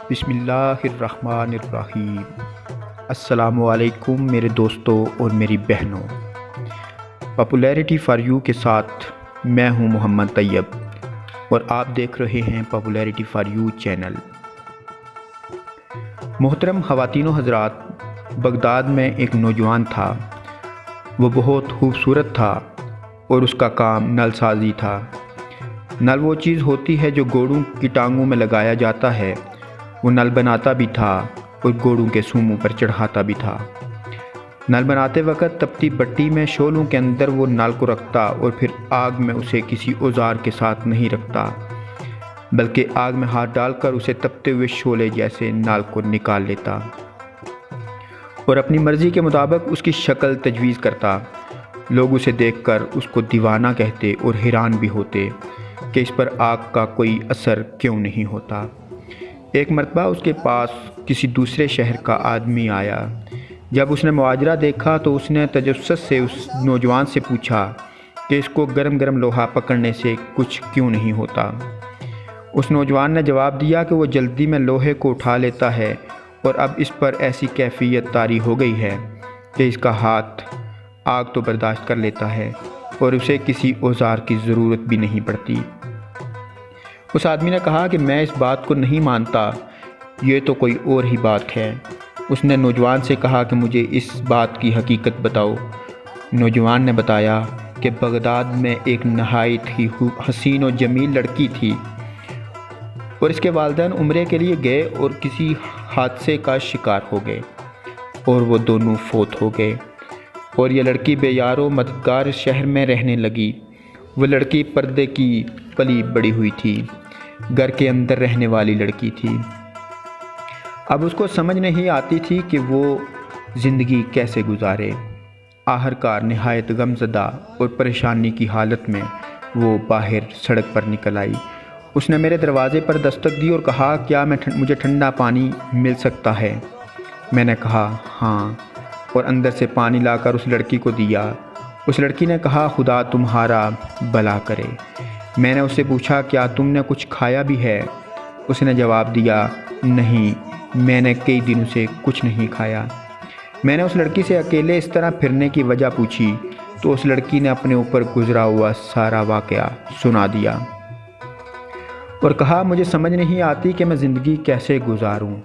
بسم اللہ الرحمن الرحیم۔ السلام علیکم میرے دوستوں اور میری بہنوں۔ پاپولیرٹی فار یو کے ساتھ میں ہوں محمد طیب اور آپ دیکھ رہے ہیں پاپولیرٹی فار یو چینل۔ محترم خواتین و حضرات، بغداد میں ایک نوجوان تھا۔ وہ بہت خوبصورت تھا اور اس کا کام نل سازی تھا۔ نل وہ چیز ہوتی ہے جو گھوڑوں کی ٹانگوں میں لگایا جاتا ہے۔ وہ نل بناتا بھی تھا اور گھوڑوں کے سوموں پر چڑھاتا بھی تھا۔ نل بناتے وقت تپتی بٹی میں شعلوں کے اندر وہ نل کو رکھتا اور پھر آگ میں اسے کسی اوزار کے ساتھ نہیں رکھتا، بلکہ آگ میں ہاتھ ڈال کر اسے تپتے ہوئے شعلے جیسے نل کو نکال لیتا اور اپنی مرضی کے مطابق اس کی شکل تجویز کرتا۔ لوگ اسے دیکھ کر اس کو دیوانہ کہتے اور حیران بھی ہوتے کہ اس پر آگ کا کوئی اثر کیوں نہیں ہوتا۔ ایک مرتبہ اس کے پاس کسی دوسرے شہر کا آدمی آیا۔ جب اس نے مواجرہ دیکھا تو اس نے تجسس سے اس نوجوان سے پوچھا کہ اس کو گرم گرم لوہا پکڑنے سے کچھ کیوں نہیں ہوتا۔ اس نوجوان نے جواب دیا کہ وہ جلدی میں لوہے کو اٹھا لیتا ہے اور اب اس پر ایسی کیفیت طاری ہو گئی ہے کہ اس کا ہاتھ آگ تو برداشت کر لیتا ہے اور اسے کسی اوزار کی ضرورت بھی نہیں پڑتی۔ اس آدمی نے کہا کہ میں اس بات کو نہیں مانتا، یہ تو کوئی اور ہی بات ہے۔ اس نے نوجوان سے کہا کہ مجھے اس بات کی حقیقت بتاؤ۔ نوجوان نے بتایا کہ بغداد میں ایک نہایت ہی حسین و جمیل لڑکی تھی اور اس کے والدین عمرے کے لیے گئے اور کسی حادثے کا شکار ہو گئے اور وہ دونوں فوت ہو گئے، اور یہ لڑکی بے یار و مددگار شہر میں رہنے لگی۔ وہ لڑکی پردے کی پلی بڑی ہوئی تھی، گھر کے اندر رہنے والی لڑکی تھی۔ اب اس کو سمجھ نہیں آتی تھی کہ وہ زندگی کیسے گزارے۔ آخرکار نہایت غمزدہ اور پریشانی کی حالت میں وہ باہر سڑک پر نکل آئی۔ اس نے میرے دروازے پر دستک دی اور کہا، کیا مجھے ٹھنڈا پانی مل سکتا ہے؟ میں نے کہا ہاں، اور اندر سے پانی لا کر اس لڑکی کو دیا۔ اس لڑکی نے کہا، خدا تمہارا بھلا کرے۔ میں نے اس سے پوچھا، کیا تم نے کچھ کھایا بھی ہے؟ اس نے جواب دیا، نہیں، میں نے کئی دنوں سے کچھ نہیں کھایا۔ میں نے اس لڑکی سے اکیلے اس طرح پھرنے کی وجہ پوچھی تو اس لڑکی نے اپنے اوپر گزرا ہوا سارا واقعہ سنا دیا اور کہا، مجھے سمجھ نہیں آتی کہ میں زندگی کیسے گزاروں۔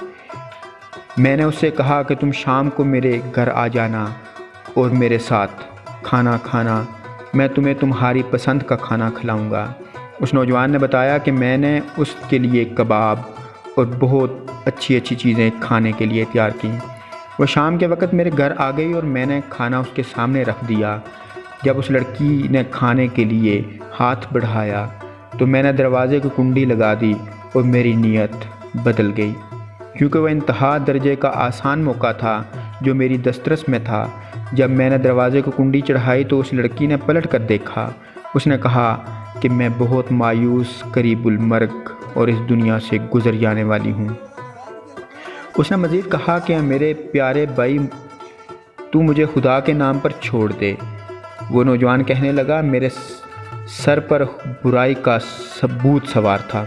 میں نے اس سے کہا کہ تم شام کو میرے گھر آ جانا اور میرے ساتھ کھانا کھانا، میں تمہیں تمہاری پسند کا کھانا کھلاؤں گا۔ اس نوجوان نے بتایا کہ میں نے اس کے لیے کباب اور بہت اچھی چیزیں کھانے کے لیے تیار کیں۔ وہ شام کے وقت میرے گھر آ گئی اور میں نے کھانا اس کے سامنے رکھ دیا۔ جب اس لڑکی نے کھانے کے لیے ہاتھ بڑھایا تو میں نے دروازے کو کنڈی لگا دی اور میری نیت بدل گئی، کیونکہ وہ انتہا درجے کا آسان موقع تھا جو میری دسترس میں تھا۔ جب میں نے دروازے کو کنڈی چڑھائی تو اس لڑکی نے پلٹ کر دیکھا۔ اس نے کہا کہ میں بہت مایوس، قریب المرگ اور اس دنیا سے گزر جانے والی ہوں۔ اس نے مزید کہا کہ میرے پیارے بھائی، تو مجھے خدا کے نام پر چھوڑ دے۔ وہ نوجوان کہنے لگا، میرے سر پر برائی کا ثبوت سوار تھا۔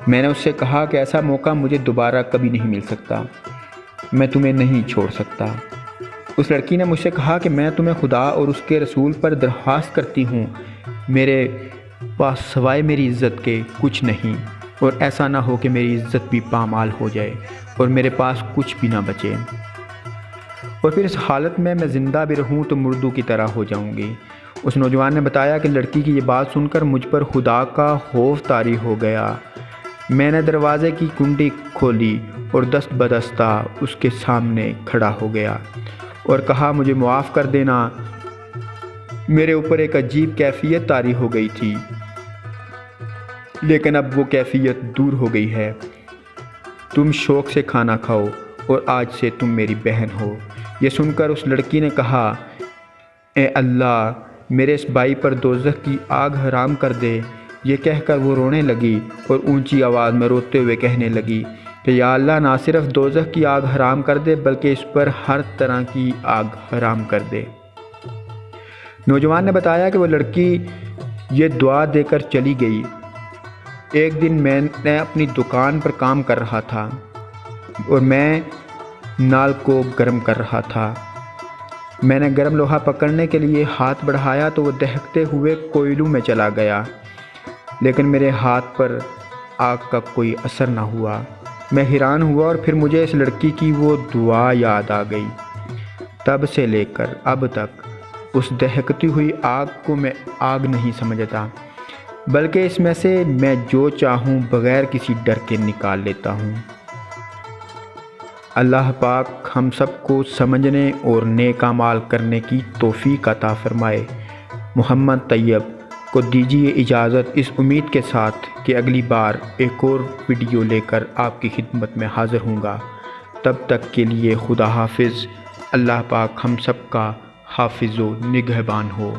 میں نے اس سے کہا کہ ایسا موقع مجھے دوبارہ کبھی نہیں مل سکتا، میں تمہیں نہیں چھوڑ سکتا۔ اس لڑکی نے مجھ سے کہا کہ میں تمہیں خدا اور اس کے رسول پر درخواست کرتی ہوں، میرے پاس سوائے میری عزت کے کچھ نہیں، اور ایسا نہ ہو کہ میری عزت بھی پامال ہو جائے اور میرے پاس کچھ بھی نہ بچے، اور پھر اس حالت میں زندہ بھی رہوں تو مردوں کی طرح ہو جاؤں گی۔ اس نوجوان نے بتایا کہ لڑکی کی یہ بات سن کر مجھ پر خدا کا خوف طاری ہو گیا۔ میں نے دروازے کی کنڈی کھولی اور دست بدستہ اس کے سامنے کھڑا ہو گیا اور کہا، مجھے معاف کر دینا، میرے اوپر ایک عجیب کیفیت طاری ہو گئی تھی، لیکن اب وہ کیفیت دور ہو گئی ہے۔ تم شوق سے کھانا کھاؤ اور آج سے تم میری بہن ہو۔ یہ سن کر اس لڑکی نے کہا، اے اللہ، میرے اس بھائی پر دوزخ کی آگ حرام کر دے۔ یہ کہہ کر وہ رونے لگی اور اونچی آواز میں روتے ہوئے کہنے لگی کہ یا اللہ، نہ صرف دوزخ کی آگ حرام کر دے بلکہ اس پر ہر طرح کی آگ حرام کر دے۔ نوجوان نے بتایا کہ وہ لڑکی یہ دعا دے کر چلی گئی ایک دن میں اپنی دکان پر کام کر رہا تھا اور میں نال کو گرم کر رہا تھا۔ میں نے گرم لوہا پکڑنے کے لیے ہاتھ بڑھایا تو وہ دہکتے ہوئے کوئلوں میں چلا گیا، لیکن میرے ہاتھ پر آگ کا کوئی اثر نہ ہوا۔ میں حیران ہوا اور پھر مجھے اس لڑکی کی وہ دعا یاد آ گئی۔ تب سے لے کر اب تک اس دہکتی ہوئی آگ کو میں آگ نہیں سمجھتا، بلکہ اس میں سے میں جو چاہوں بغیر کسی ڈر کے نکال لیتا ہوں۔ اللہ پاک ہم سب کو سمجھنے اور نیک اعمال کرنے کی توفیق عطا فرمائے۔ محمد طیب کو دیجیے اجازت، اس امید کے ساتھ کہ اگلی بار ایک اور ویڈیو لے کر آپ کی خدمت میں حاضر ہوں گا۔ تب تک کے لیے خدا حافظ۔ اللہ پاک ہم سب کا حافظ و نگہبان ہو۔